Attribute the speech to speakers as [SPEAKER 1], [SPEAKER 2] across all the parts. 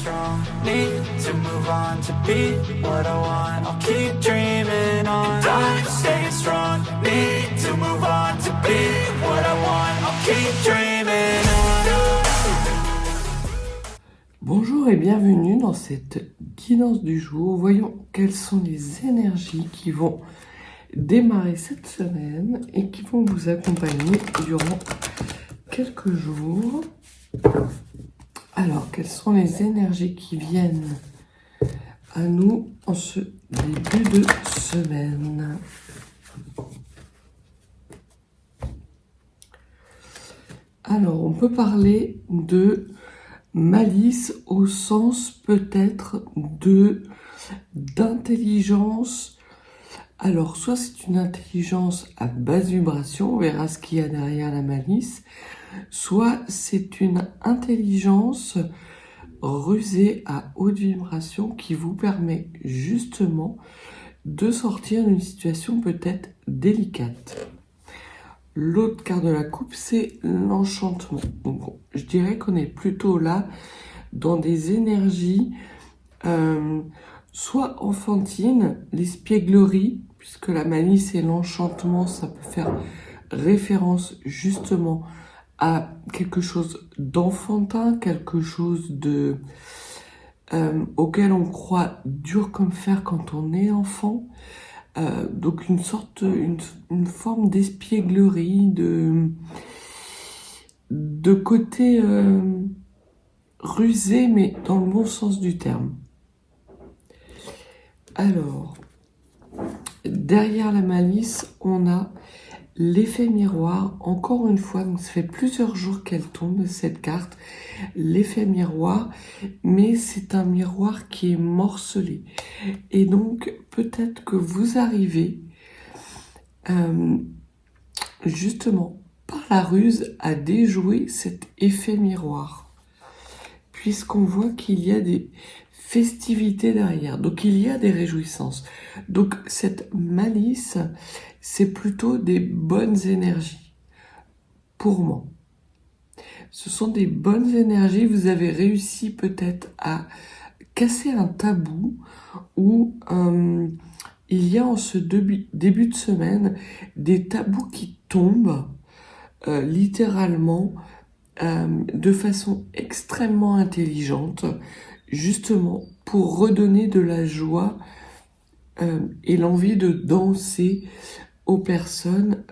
[SPEAKER 1] strong, need to move on to be what I want. I'll keep dreaming on. And I'm staying strong, need to move on to be what I want. I'll keep dreaming on.
[SPEAKER 2] Bonjour et bienvenue dans cette guidance du jour. Voyons quelles sont les énergies qui vont démarrer cette semaine et qui vont vous accompagner durant quelques jours. Alors, quelles sont les énergies qui viennent à nous en ce début de semaine? Alors, on peut parler de malice au sens peut-être d'intelligence. Alors, soit c'est une intelligence à basse vibration, on verra ce qu'il y a derrière la malice, soit c'est une intelligence rusée à haute vibration qui vous permet justement de sortir d'une situation peut-être délicate. L'autre carte de la coupe, c'est l'enchantement. Donc, je dirais qu'on est plutôt là dans des énergies soit enfantines, l'espièglerie, puisque la malice et l'enchantement, ça peut faire référence justement à quelque chose d'enfantin, quelque chose de auquel on croit dur comme fer quand on est enfant. Donc une forme d'espièglerie, de côté rusé, mais dans le bon sens du terme. Alors, derrière la malice, on a l'effet miroir. Encore une fois, donc ça fait plusieurs jours qu'elle tombe, cette carte. L'effet miroir, mais c'est un miroir qui est morcelé. Et donc, peut-être que vous arrivez justement par la ruse à déjouer cet effet miroir. Puisqu'on voit qu'il y a des festivités derrière. Donc, il y a des réjouissances. Donc, cette malice, c'est plutôt des bonnes énergies. Pour moi. Ce sont des bonnes énergies. Vous avez réussi peut-être à casser un tabou où il y a en ce début de semaine des tabous qui tombent littéralement de façon extrêmement intelligente, justement pour redonner de la joie et l'envie de danser aux personnes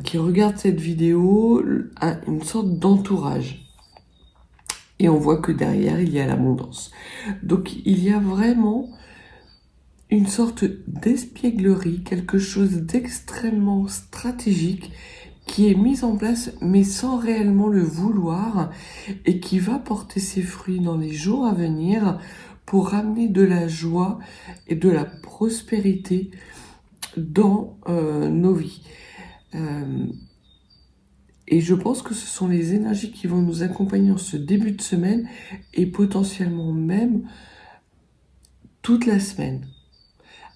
[SPEAKER 2] qui regardent cette vidéo, une sorte d'entourage. Et on voit que derrière, il y a l'abondance. Donc, il y a vraiment une sorte d'espièglerie, quelque chose d'extrêmement stratégique qui est mis en place, mais sans réellement le vouloir, et qui va porter ses fruits dans les jours à venir pour ramener de la joie et de la prospérité dans nos vies. Et je pense que ce sont les énergies qui vont nous accompagner en ce début de semaine et potentiellement même toute la semaine.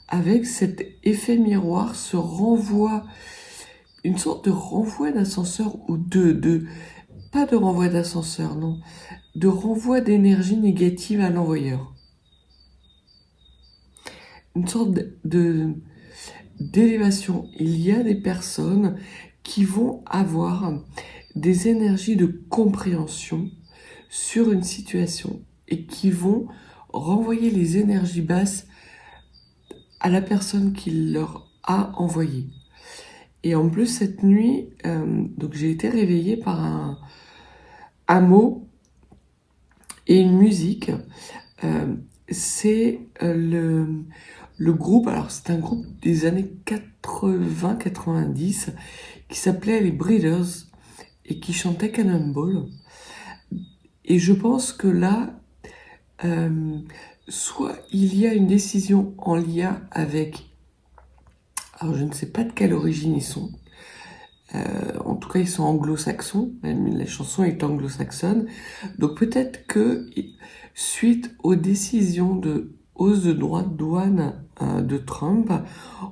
[SPEAKER 2] Avec cet effet miroir, ce renvoi, une sorte de renvoi d'ascenseur ou pas de renvoi d'ascenseur, non, de renvoi d'énergie négative à l'envoyeur. Une sorte d'élévation. Il y a des personnes qui vont avoir des énergies de compréhension sur une situation et qui vont renvoyer les énergies basses à la personne qui leur a envoyé. Et en plus, cette nuit, donc j'ai été réveillée par un mot et une musique. C'est le groupe, alors c'est un groupe des années 80-90 qui s'appelait les Breeders et qui chantait Cannonball. Et je pense que là, soit il y a une décision en lien avec, alors je ne sais pas de quelle origine ils sont, en tout cas ils sont anglo-saxons, même la chanson est anglo-saxonne, donc peut-être que suite aux décisions de hausse de droits de douane de Trump,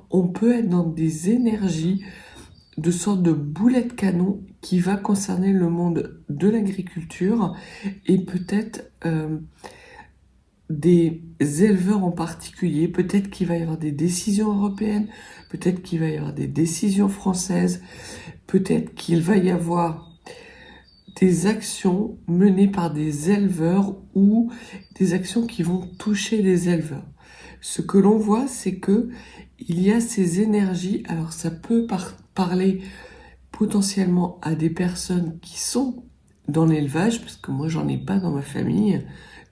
[SPEAKER 2] on peut être dans des énergies de sorte de boulet de canon qui va concerner le monde de l'agriculture et peut-être des éleveurs en particulier. Peut-être qu'il va y avoir des décisions européennes, peut-être qu'il va y avoir des décisions françaises, peut-être qu'il va y avoir des actions menées par des éleveurs ou des actions qui vont toucher les éleveurs. Ce que l'on voit, c'est que il y a ces énergies. Alors ça peut parler potentiellement à des personnes qui sont dans l'élevage, parce que moi j'en ai pas dans ma famille,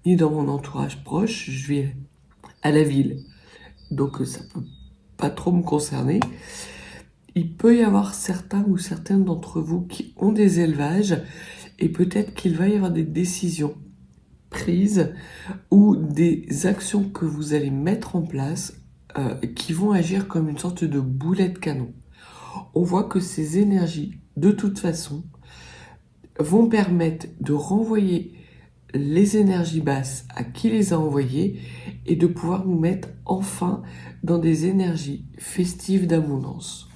[SPEAKER 2] ni dans mon entourage proche, je vis à la ville, donc ça peut pas trop me concerner. Il peut y avoir certains ou certaines d'entre vous qui ont des élevages, et peut-être qu'il va y avoir des décisions prises ou des actions que vous allez mettre en place qui vont agir comme une sorte de boulet de canon. On voit que ces énergies, de toute façon, vont permettre de renvoyer les énergies basses à qui les a envoyées et de pouvoir nous mettre enfin dans des énergies festives d'abondance.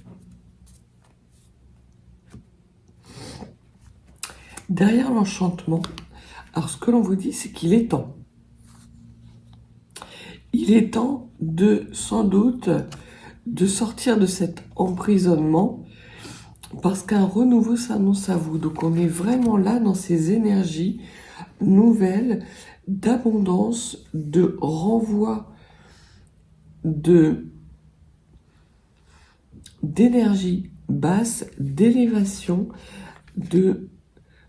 [SPEAKER 2] Derrière l'enchantement, alors ce que l'on vous dit, c'est qu'il est temps. Il est temps de, sans doute, de sortir de cet emprisonnement parce qu'un renouveau s'annonce à vous. Donc on est vraiment là dans ces énergies nouvelles d'abondance, de renvoi d'énergie basse, d'élévation, de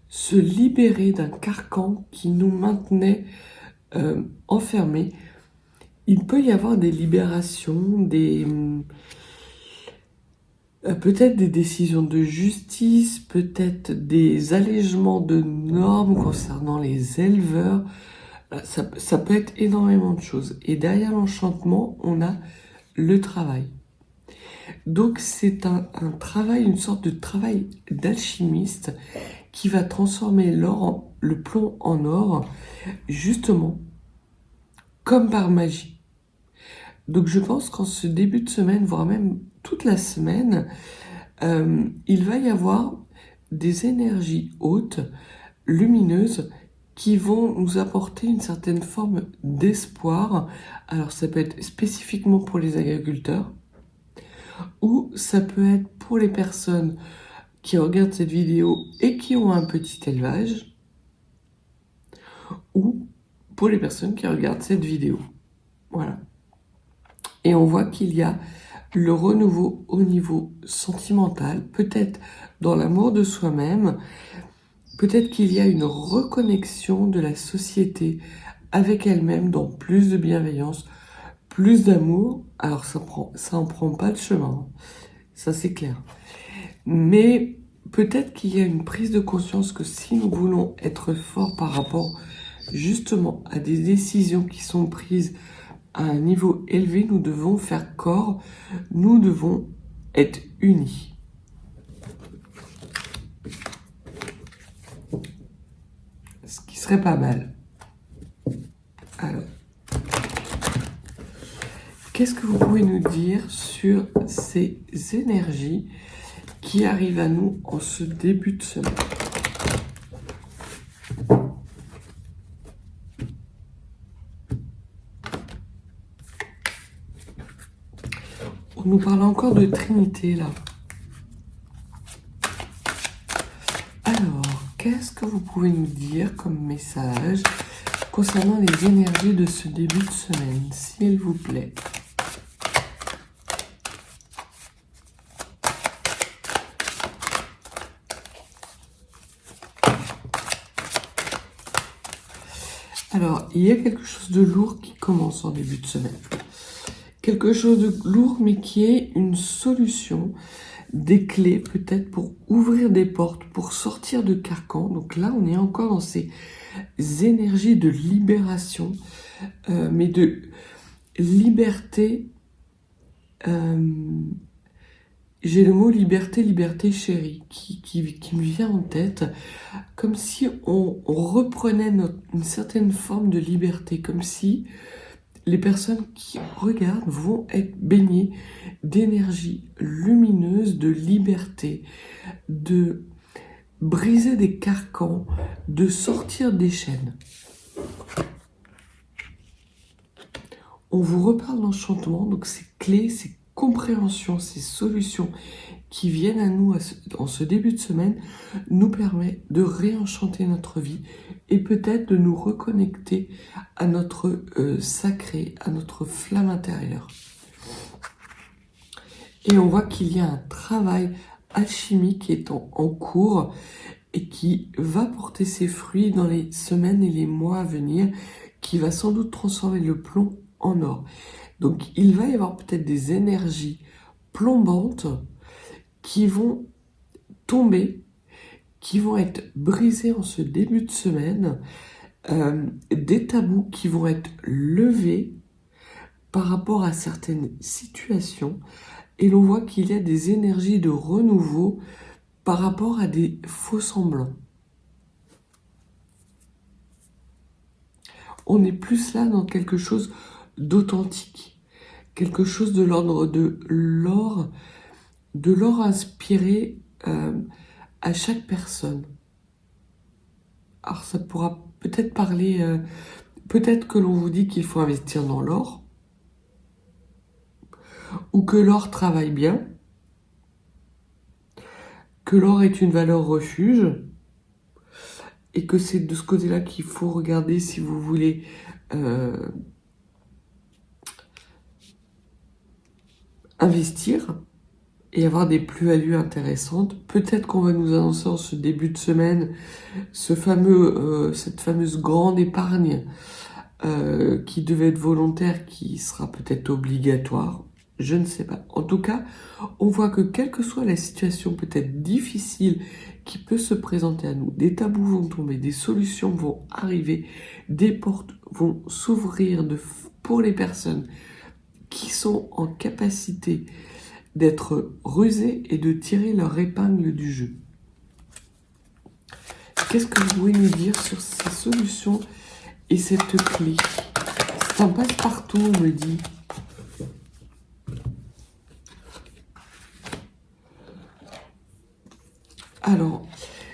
[SPEAKER 2] se libérer d'un carcan qui nous maintenait enfermés. Il peut y avoir des libérations, peut-être des décisions de justice, peut-être des allègements de normes concernant les éleveurs. Ça peut être énormément de choses. Et derrière l'enchantement, on a le travail. Donc c'est un travail, une sorte de travail d'alchimiste qui va transformer le plomb en or, justement, comme par magie. Donc je pense qu'en ce début de semaine, voire même toute la semaine, il va y avoir des énergies hautes, lumineuses, qui vont nous apporter une certaine forme d'espoir. Alors ça peut être spécifiquement pour les agriculteurs, ou ça peut être pour les personnes qui regardent cette vidéo et qui ont un petit élevage, ou pour les personnes qui regardent cette vidéo. Voilà. Et on voit qu'il y a le renouveau au niveau sentimental, peut-être dans l'amour de soi-même, peut-être qu'il y a une reconnexion de la société avec elle-même dans plus de bienveillance, plus d'amour. Alors ça en prend pas le chemin, ça c'est clair. Mais peut-être qu'il y a une prise de conscience que si nous voulons être forts par rapport justement à des décisions qui sont prises à un niveau élevé, nous devons faire corps, nous devons être unis. Ce qui serait pas mal. Alors, qu'est-ce que vous pouvez nous dire sur ces énergies qui arrivent à nous en ce début de semaine ? On nous parle encore de Trinité, là. Alors, qu'est-ce que vous pouvez nous dire comme message concernant les énergies de ce début de semaine, s'il vous plaît ? Alors, il y a quelque chose de lourd qui commence en début de semaine. Quelque chose de lourd, mais qui est une solution, des clés peut-être pour ouvrir des portes, pour sortir de carcan. Donc là, on est encore dans ces énergies de libération, mais de liberté. J'ai le mot liberté, liberté chérie, qui me vient en tête, comme si on reprenait une certaine forme de liberté, comme si les personnes qui regardent vont être baignées d'énergie lumineuse, de liberté, de briser des carcans, de sortir des chaînes. On vous reparle d'enchantement, donc ces clés, ces compréhensions, ces solutions qui viennent à nous en ce début de semaine nous permettent de réenchanter notre vie et peut-être de nous reconnecter à notre sacré, à notre flamme intérieure. Et on voit qu'il y a un travail alchimique qui est en cours et qui va porter ses fruits dans les semaines et les mois à venir, qui va sans doute transformer le plomb en or. Donc il va y avoir peut-être des énergies plombantes qui vont tomber, qui vont être brisées en ce début de semaine, des tabous qui vont être levés par rapport à certaines situations, et l'on voit qu'il y a des énergies de renouveau par rapport à des faux semblants. On est plus là dans quelque chose d'authentique, quelque chose de l'ordre de l'or inspiré à chaque personne. Alors ça pourra peut-être parler, peut-être que l'on vous dit qu'il faut investir dans l'or, ou que l'or travaille bien, que l'or est une valeur refuge, et que c'est de ce côté-là qu'il faut regarder si vous voulez investir et avoir des plus-values intéressantes. Peut-être qu'on va nous annoncer en ce début de semaine cette fameuse grande épargne qui devait être volontaire, qui sera peut-être obligatoire. Je ne sais pas. En tout cas, on voit que quelle que soit la situation peut-être difficile qui peut se présenter à nous, des tabous vont tomber, des solutions vont arriver, des portes vont s'ouvrir pour les personnes qui sont en capacité d'être rusées et de tirer leur épingle du jeu. Qu'est-ce que vous pouvez nous dire sur ces solutions et cette clé? C'est un passe-partout, on me dit. Alors,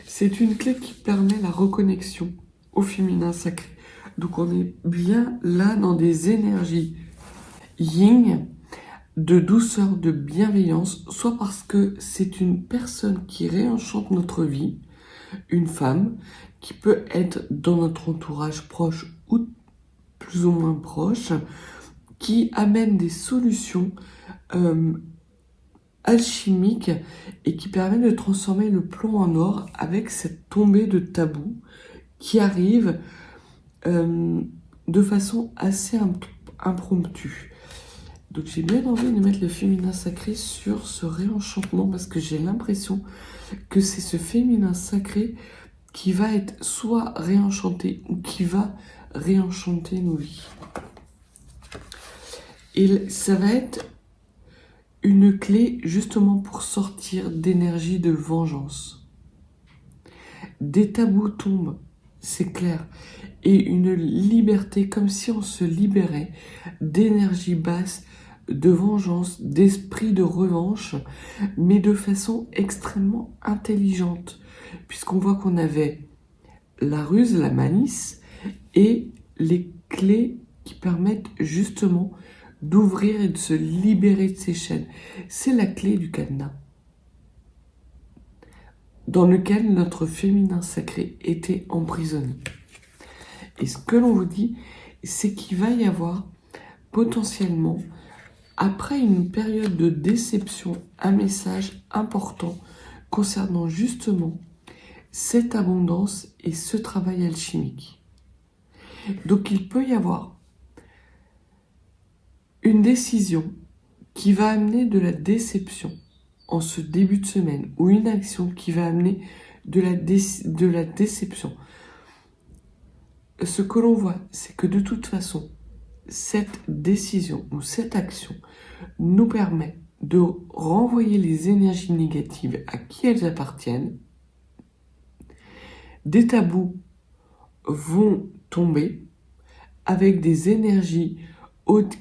[SPEAKER 2] c'est une clé qui permet la reconnexion au féminin sacré. Donc on est bien là dans des énergies yin, de douceur, de bienveillance, soit parce que c'est une personne qui réenchante notre vie, une femme qui peut être dans notre entourage proche ou plus ou moins proche, qui amène des solutions alchimique et qui permet de transformer le plomb en or avec cette tombée de tabou qui arrive de façon assez impromptue. Donc j'ai bien envie de mettre le féminin sacré sur ce réenchantement parce que j'ai l'impression que c'est ce féminin sacré qui va être soit réenchanté ou qui va réenchanter nos vies. Et ça va être une clé justement pour sortir d'énergie de vengeance. Des tabous tombent, c'est clair, et une liberté comme si on se libérait d'énergie basse, de vengeance, d'esprit de revanche, mais de façon extrêmement intelligente, puisqu'on voit qu'on avait la ruse, la malice, et les clés qui permettent justement d'ouvrir et de se libérer de ces chaînes. C'est la clé du cadenas, dans lequel notre féminin sacré était emprisonné. Et ce que l'on vous dit, c'est qu'il va y avoir potentiellement, après une période de déception, un message important concernant justement cette abondance et ce travail alchimique. Donc il peut y avoir une décision qui va amener de la déception en ce début de semaine, ou une action qui va amener de la déception. Ce que l'on voit, c'est que de toute façon, cette décision ou cette action nous permet de renvoyer les énergies négatives à qui elles appartiennent. Des tabous vont tomber avec des énergies hautes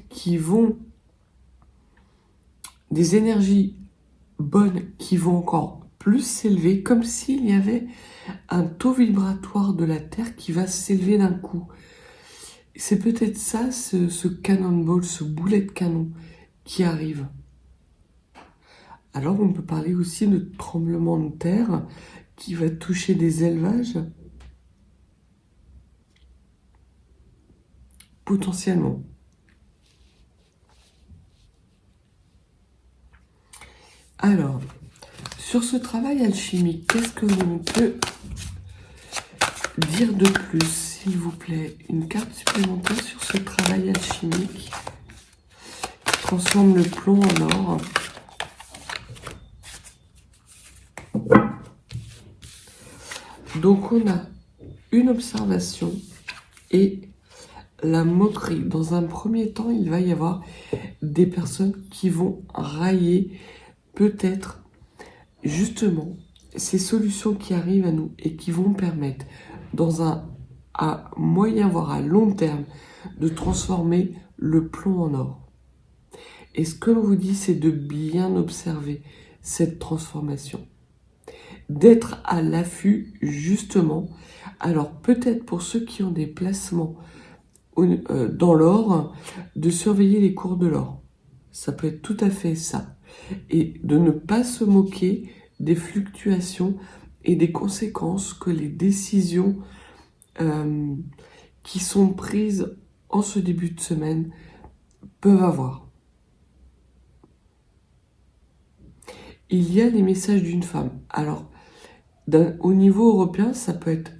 [SPEAKER 2] des énergies bonnes qui vont encore plus s'élever, comme s'il y avait un taux vibratoire de la Terre qui va s'élever d'un coup. C'est peut-être ça, ce cannonball, ce boulet de canon qui arrive. Alors on peut parler aussi de tremblement de terre qui va toucher des élevages. Potentiellement. Alors, sur ce travail alchimique, qu'est-ce que l'on peut dire de plus, s'il vous plaît? Une carte supplémentaire sur ce travail alchimique qui transforme le plomb en or. Donc on a une observation et la moquerie. Dans un premier temps, il va y avoir des personnes qui vont railler peut-être justement ces solutions qui arrivent à nous et qui vont permettre à moyen voire à long terme de transformer le plomb en or. Et ce que l'on vous dit, c'est de bien observer cette transformation, d'être à l'affût justement. Alors peut-être pour ceux qui ont des placements dans l'or, de surveiller les cours de l'or. Ça peut être tout à fait ça. Et de ne pas se moquer des fluctuations et des conséquences que les décisions qui sont prises en ce début de semaine peuvent avoir. Il y a les messages d'une femme. Alors, au niveau européen, ça peut être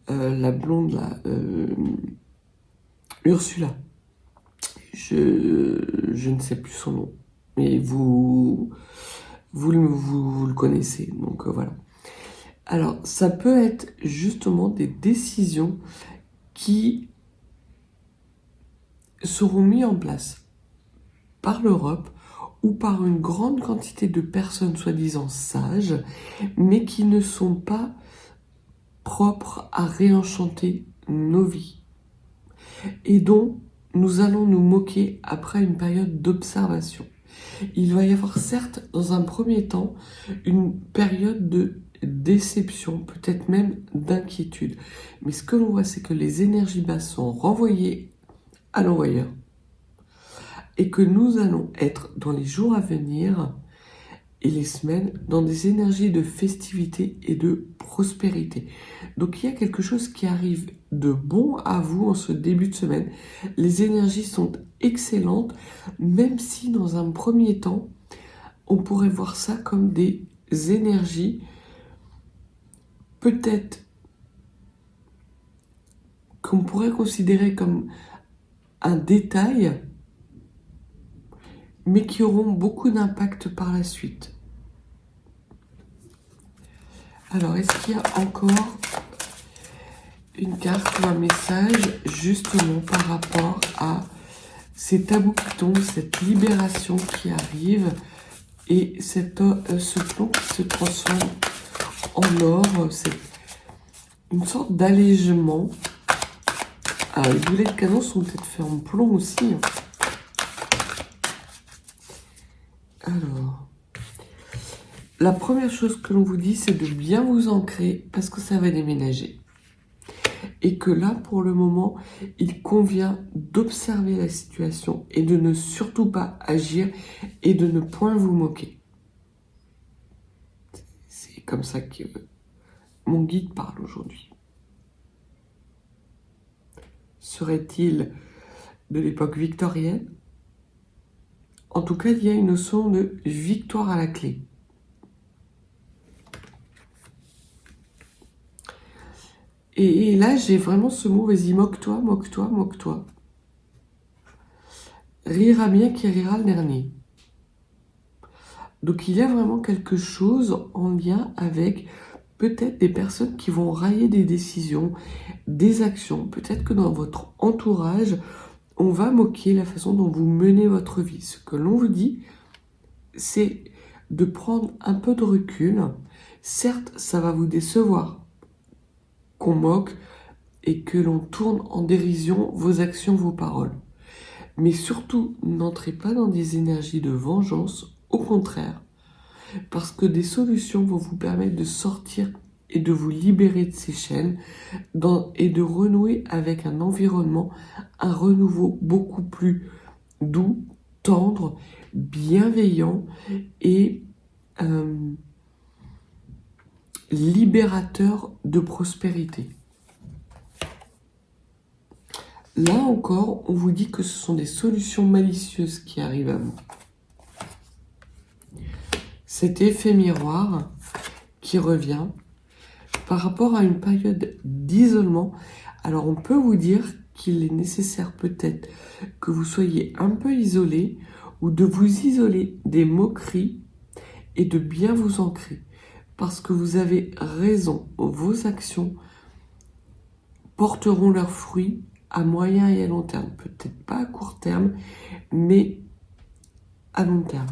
[SPEAKER 2] la blonde là, Ursula. Je ne sais plus son nom, mais vous le connaissez, donc voilà. Alors, ça peut être justement des décisions qui seront mises en place par l'Europe ou par une grande quantité de personnes soi-disant sages, mais qui ne sont pas propres à réenchanter nos vies, et dont nous allons nous moquer après une période d'observation. Il va y avoir certes, dans un premier temps, une période de déception, peut-être même d'inquiétude. Mais ce que l'on voit, c'est que les énergies basses sont renvoyées à l'envoyeur et que nous allons être, dans les jours à venir et les semaines, dans des énergies de festivité et de prospérité. Donc il y a quelque chose qui arrive de bon à vous en ce début de semaine. Les énergies sont excellentes, même si dans un premier temps, on pourrait voir ça comme des énergies peut-être qu'on pourrait considérer comme un détail, mais qui auront beaucoup d'impact par la suite. Alors, est-ce qu'il y a encore une carte ou un message justement par rapport à ces tabous qui tombent, cette libération qui arrive et ce plomb qui se transforme en or? C'est une sorte d'allègement. Ah, les boulets de canon sont peut-être faits en plomb aussi. Alors, la première chose que l'on vous dit, c'est de bien vous ancrer parce que ça va déménager. Et que là, pour le moment, il convient d'observer la situation et de ne surtout pas agir et de ne point vous moquer. C'est comme ça que mon guide parle aujourd'hui. Serait-il de l'époque victorienne? En tout cas, il y a une notion de victoire à la clé. Et là, j'ai vraiment ce mot, vas-y, moque-toi, moque-toi, moque-toi. Rira bien qui rira le dernier. Donc, il y a vraiment quelque chose en lien avec peut-être des personnes qui vont railler des décisions, des actions. Peut-être que dans votre entourage, on va moquer la façon dont vous menez votre vie. Ce que l'on vous dit, c'est de prendre un peu de recul. Certes, ça va vous décevoir qu'on moque et que l'on tourne en dérision vos actions, vos paroles. Mais surtout, n'entrez pas dans des énergies de vengeance. Au contraire, parce que des solutions vont vous permettre de sortir et de vous libérer de ces chaînes et de renouer avec un environnement, un renouveau beaucoup plus doux, tendre, bienveillant et libérateur de prospérité. Là encore, on vous dit que ce sont des solutions malicieuses qui arrivent à vous. Cet effet miroir qui revient par rapport à une période d'isolement. Alors on peut vous dire qu'il est nécessaire peut-être que vous soyez un peu isolé ou de vous isoler des moqueries et de bien vous ancrer. Parce que vous avez raison, vos actions porteront leurs fruits à moyen et à long terme. Peut-être pas à court terme, mais à long terme.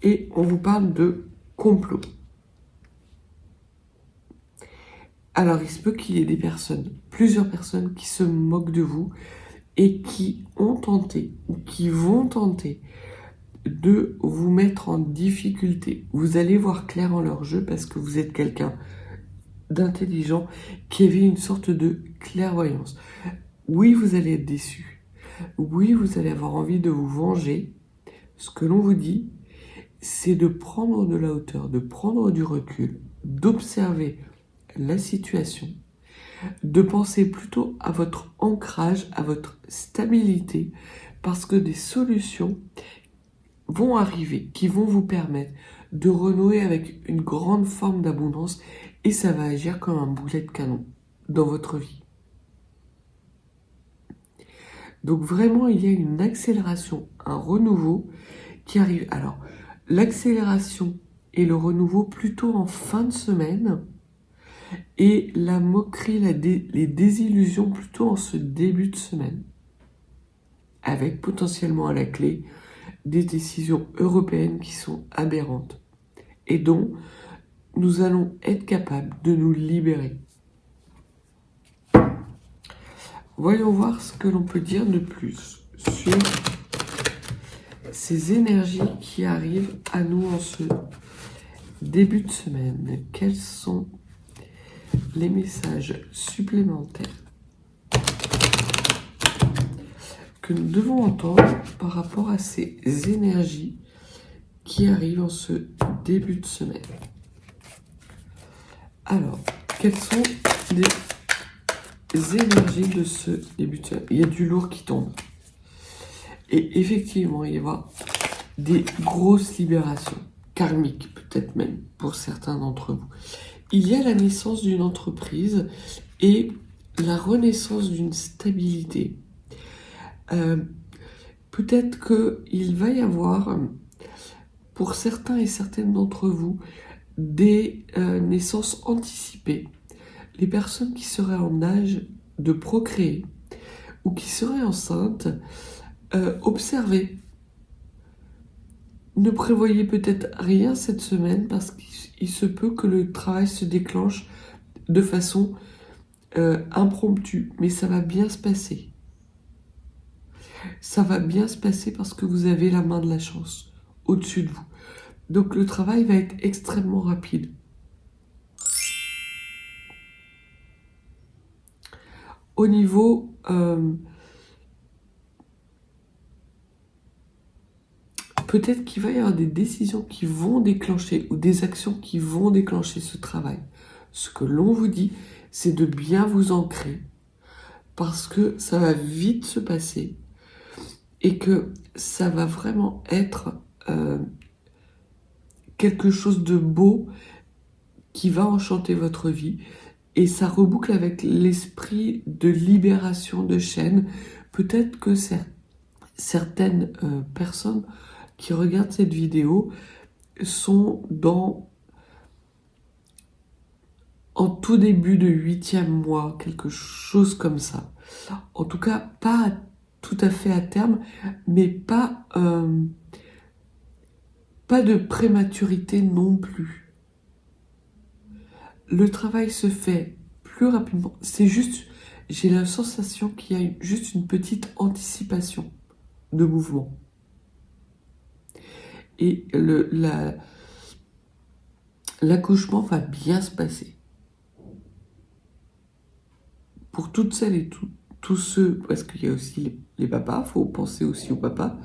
[SPEAKER 2] Et on vous parle de complot. Alors il se peut qu'il y ait des personnes, plusieurs personnes qui se moquent de vous et qui ont tenté ou qui vont tenter de vous mettre en difficulté. Vous allez voir clair en leur jeu parce que vous êtes quelqu'un d'intelligent qui avait une sorte de clairvoyance. Oui, vous allez être déçu. Oui, vous allez avoir envie de vous venger. Ce que l'on vous dit, c'est de prendre de la hauteur, de prendre du recul, d'observer la situation, de penser plutôt à votre ancrage, à votre stabilité, parce que des solutions vont arriver, qui vont vous permettre de renouer avec une grande forme d'abondance et ça va agir comme un boulet de canon dans votre vie. Donc vraiment, il y a une accélération, un renouveau qui arrive. Alors, l'accélération et le renouveau plutôt en fin de semaine et la moquerie, les désillusions plutôt en ce début de semaine. Avec potentiellement à la clé des décisions européennes qui sont aberrantes et dont nous allons être capables de nous libérer. Voyons voir ce que l'on peut dire de plus sur ces énergies qui arrivent à nous en ce début de semaine. Quels sont les messages supplémentaires que nous devons entendre par rapport à ces énergies qui arrivent en ce début de semaine? Alors, quelles sont les énergies de ce début de semaine? Il y a du lourd qui tombe. Et effectivement, il y aura des grosses libérations, karmiques peut-être même, pour certains d'entre vous. Il y a la naissance d'une entreprise et la renaissance d'une stabilité. Peut-être qu'il va y avoir, pour certains et certaines d'entre vous, des naissances anticipées. Les personnes qui seraient en âge de procréer ou qui seraient enceintes, observez. Ne prévoyez peut-être rien cette semaine parce qu'il se peut que le travail se déclenche de façon impromptue, mais ça va bien se passer. Ça va bien se passer parce que vous avez la main de la chance au-dessus de vous. Donc le travail va être extrêmement rapide. Au niveau peut-être qu'il va y avoir des décisions qui vont déclencher ou des actions qui vont déclencher ce travail. Ce que l'on vous dit, c'est de bien vous ancrer parce que ça va vite se passer et que ça va vraiment être quelque chose de beau qui va enchanter votre vie. Et ça reboucle avec l'esprit de libération de chaînes. Peut-être que certaines personnes qui regardent cette vidéo sont en tout début de 8e mois, quelque chose comme ça. En tout cas, pas tout à fait à terme, mais pas de prématurité non plus. Le travail se fait plus rapidement. C'est juste, j'ai la sensation qu'il y a juste une petite anticipation de mouvement. et l'accouchement va bien se passer. Pour toutes celles et tous ceux, parce qu'il y a aussi les papas, il faut penser aussi aux papas,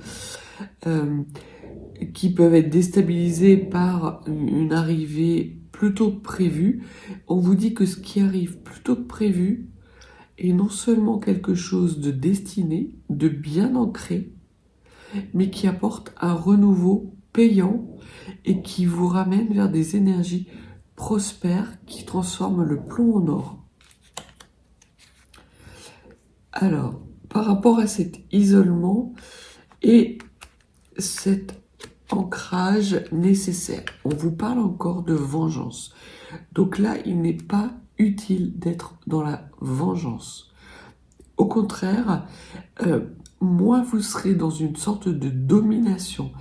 [SPEAKER 2] qui peuvent être déstabilisés par une arrivée plutôt que prévue. On vous dit que ce qui arrive plutôt que prévu est non seulement quelque chose de destiné, de bien ancré, mais qui apporte un renouveau payant et qui vous ramène vers des énergies prospères qui transforment le plomb en or. Alors, par rapport à cet isolement et cet ancrage nécessaire, on vous parle encore de vengeance. Donc là, il n'est pas utile d'être dans la vengeance. Au contraire, moins vous serez dans une sorte de domination,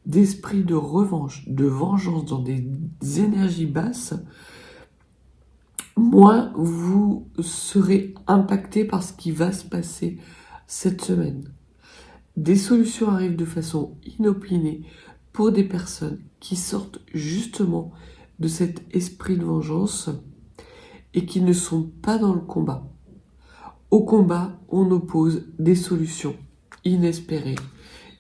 [SPEAKER 2] d'esprit de revanche, de vengeance dans des énergies basses, moins vous serez impacté par ce qui va se passer cette semaine. Des solutions arrivent de façon inopinée pour des personnes qui sortent justement de cet esprit de vengeance et qui ne sont pas dans le combat. Au combat, on oppose des solutions inespérées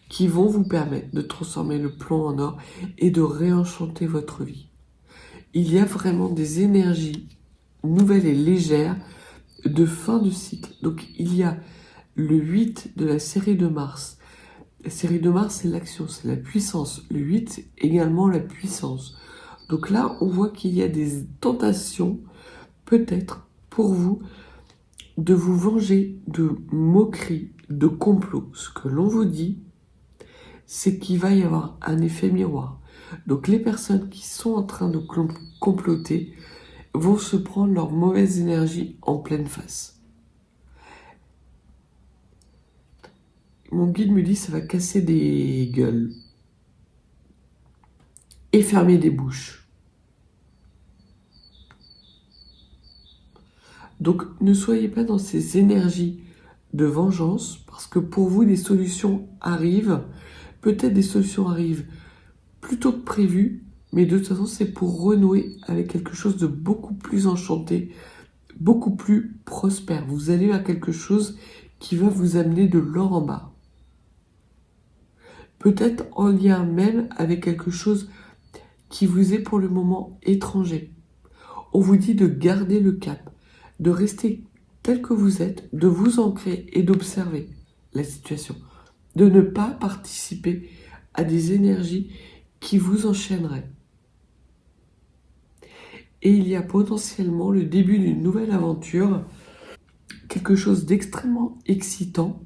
[SPEAKER 2] qui vont vous permettre de transformer le plomb en or et de réenchanter votre vie. Il y a vraiment des énergies nouvelles et légères de fin de cycle. Donc il y a le 8 de la série de Mars. La série de Mars, c'est l'action, c'est la puissance. Le 8, c'est également la puissance. Donc là, on voit qu'il y a des tentations, peut-être, pour vous, de vous venger de moqueries, de complots. Ce que l'on vous dit, c'est qu'il va y avoir un effet miroir. Donc les personnes qui sont en train de comploter vont se prendre leur mauvaise énergie en pleine face. Mon guide me dit ça va casser des gueules et fermer des bouches. Donc ne soyez pas dans ces énergies de vengeance parce que pour vous des solutions arrivent. Peut-être des solutions arrivent plus tôt que prévu, mais de toute façon c'est pour renouer avec quelque chose de beaucoup plus enchanté, beaucoup plus prospère. Vous allez à quelque chose qui va vous amener de l'or en bas. Peut-être en lien même avec quelque chose qui vous est pour le moment étranger. On vous dit de garder le cap, de rester tel que vous êtes, de vous ancrer et d'observer la situation, de ne pas participer à des énergies qui vous enchaîneraient. Et il y a potentiellement le début d'une nouvelle aventure, quelque chose d'extrêmement excitant,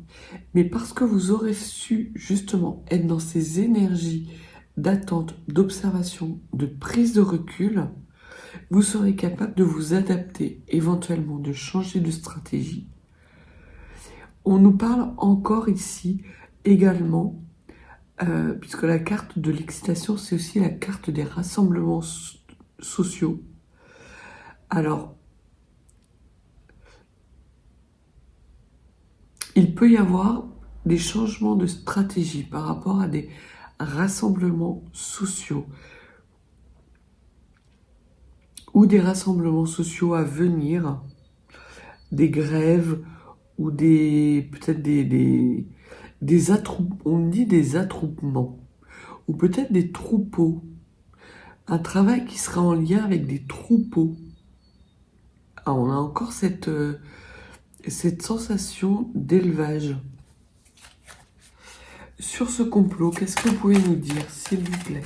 [SPEAKER 2] mais parce que vous aurez su justement être dans ces énergies d'attente, d'observation, de prise de recul, vous serez capable de vous adapter, éventuellement de changer de stratégie. On nous parle encore ici également, puisque la carte de l'excitation, c'est aussi la carte des rassemblements sociaux. Alors, il peut y avoir des changements de stratégie par rapport à des rassemblements sociaux ou des rassemblements sociaux à venir, des grèves ou peut-être des attroupements, on dit des attroupements, ou peut-être des troupeaux, un travail qui sera en lien avec des troupeaux. Ah, on a encore cette sensation d'élevage. Sur ce complot, qu'est-ce que vous pouvez nous dire, s'il vous plaît?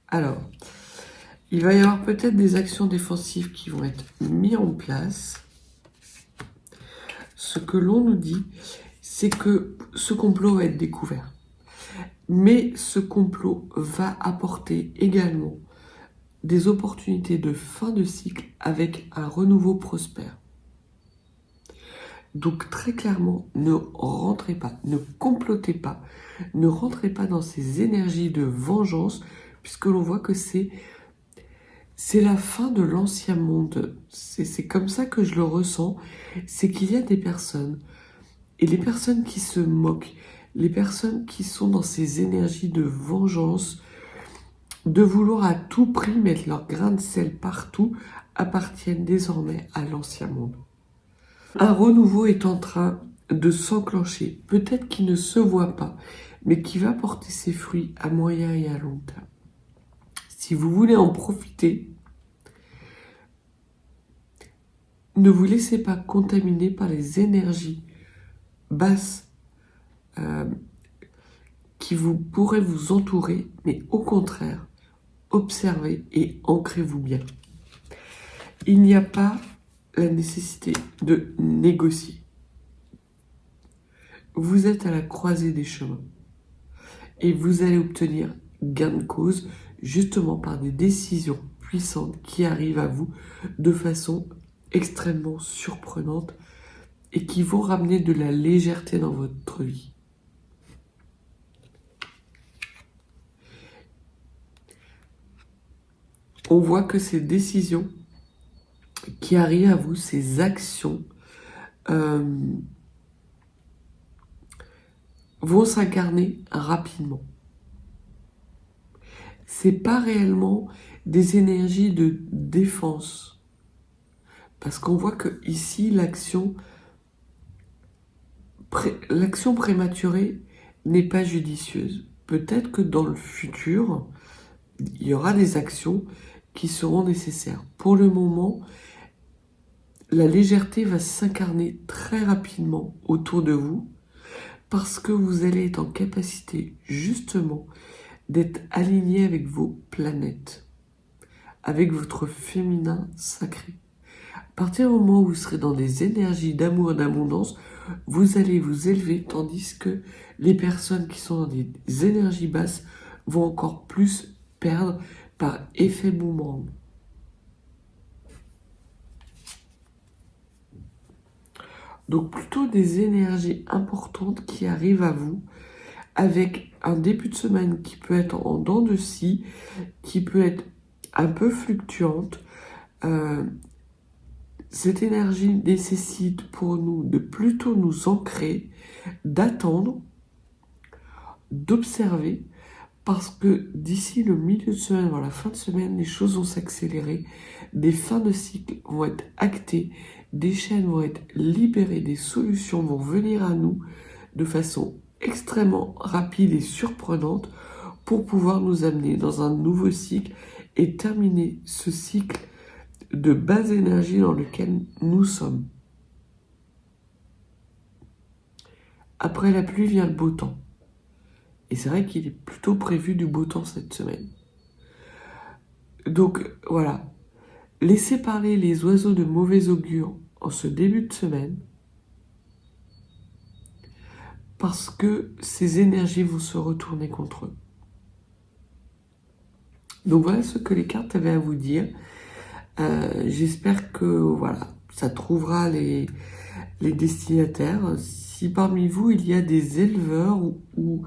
[SPEAKER 2] Alors, il va y avoir peut-être des actions défensives qui vont être mises en place. Ce que l'on nous dit, c'est que ce complot va être découvert. Mais ce complot va apporter également des opportunités de fin de cycle avec un renouveau prospère. Donc très clairement, ne rentrez pas, ne complotez pas, ne rentrez pas dans ces énergies de vengeance, puisque l'on voit que c'est la fin de l'ancien monde. C'est comme ça que je le ressens, c'est qu'il y a des personnes, et les personnes qui se moquent, les personnes qui sont dans ces énergies de vengeance, de vouloir à tout prix mettre leur grain de sel partout, appartiennent désormais à l'ancien monde. Un renouveau est en train de s'enclencher, peut-être qu'il ne se voit pas, mais qui va porter ses fruits à moyen et à long terme. Si vous voulez en profiter, ne vous laissez pas contaminer par les énergies basses qui pourraient vous entourer, mais au contraire, observez et ancrez-vous bien. Il n'y a pas la nécessité de négocier. Vous êtes à la croisée des chemins et vous allez obtenir gain de cause justement par des décisions puissantes qui arrivent à vous de façon extrêmement surprenante et qui vont ramener de la légèreté dans votre vie. On voit que ces décisions qui arrivent à vous, ces actions, vont s'incarner rapidement. C'est pas réellement des énergies de défense, parce qu'on voit que ici l'action prématurée n'est pas judicieuse. Peut-être que dans le futur, il y aura des actions qui seront nécessaires. Pour le moment, la légèreté va s'incarner très rapidement autour de vous parce que vous allez être en capacité justement d'être aligné avec vos planètes, avec votre féminin sacré. À partir du moment où vous serez dans des énergies d'amour et d'abondance, vous allez vous élever, tandis que les personnes qui sont dans des énergies basses vont encore plus perdre par effet boomerang. Donc plutôt des énergies importantes qui arrivent à vous avec un début de semaine qui peut être en dents de scie, qui peut être un peu fluctuante. Cette énergie nécessite pour nous de plutôt nous ancrer, d'attendre, d'observer, parce que d'ici le milieu de semaine, voire la fin de semaine, les choses vont s'accélérer, des fins de cycle vont être actées, des chaînes vont être libérées, des solutions vont venir à nous de façon extrêmement rapide et surprenante pour pouvoir nous amener dans un nouveau cycle et terminer ce cycle de basse énergie dans lequel nous sommes. Après la pluie vient le beau temps. Et c'est vrai qu'il est plutôt prévu du beau temps cette semaine. Donc voilà, laissez parler les oiseaux de mauvais augure en ce début de semaine, parce que ces énergies vont se retourner contre eux. Donc voilà ce que les cartes avaient à vous dire. J'espère que voilà, ça trouvera les destinataires. Si parmi vous il y a des éleveurs ou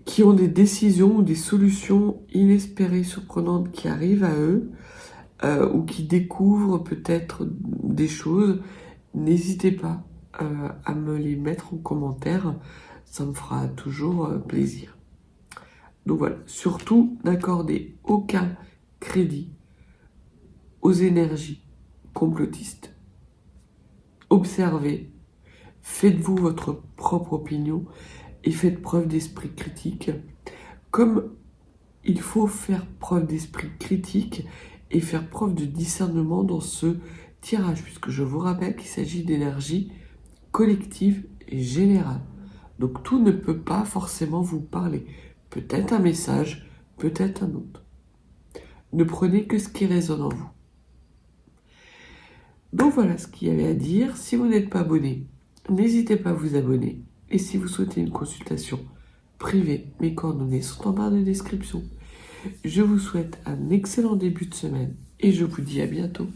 [SPEAKER 2] qui ont des décisions ou des solutions inespérées, surprenantes qui arrivent à eux, ou qui découvrent peut-être des choses, n'hésitez pas à me les mettre en commentaire, ça me fera toujours plaisir. Donc voilà, surtout n'accordez aucun crédit aux énergies complotistes. Observez, faites-vous votre propre opinion et faites preuve d'esprit critique. Comme il faut faire preuve d'esprit critique et faire preuve de discernement dans ce tirage, puisque je vous rappelle qu'il s'agit d'énergie collective et générale. Donc tout ne peut pas forcément vous parler. Peut-être un message, peut-être un autre. Ne prenez que ce qui résonne en vous. Donc voilà ce qu'il y avait à dire. Si vous n'êtes pas abonné, n'hésitez pas à vous abonner. Et si vous souhaitez une consultation privée, mes coordonnées sont en barre de description. Je vous souhaite un excellent début de semaine et je vous dis à bientôt.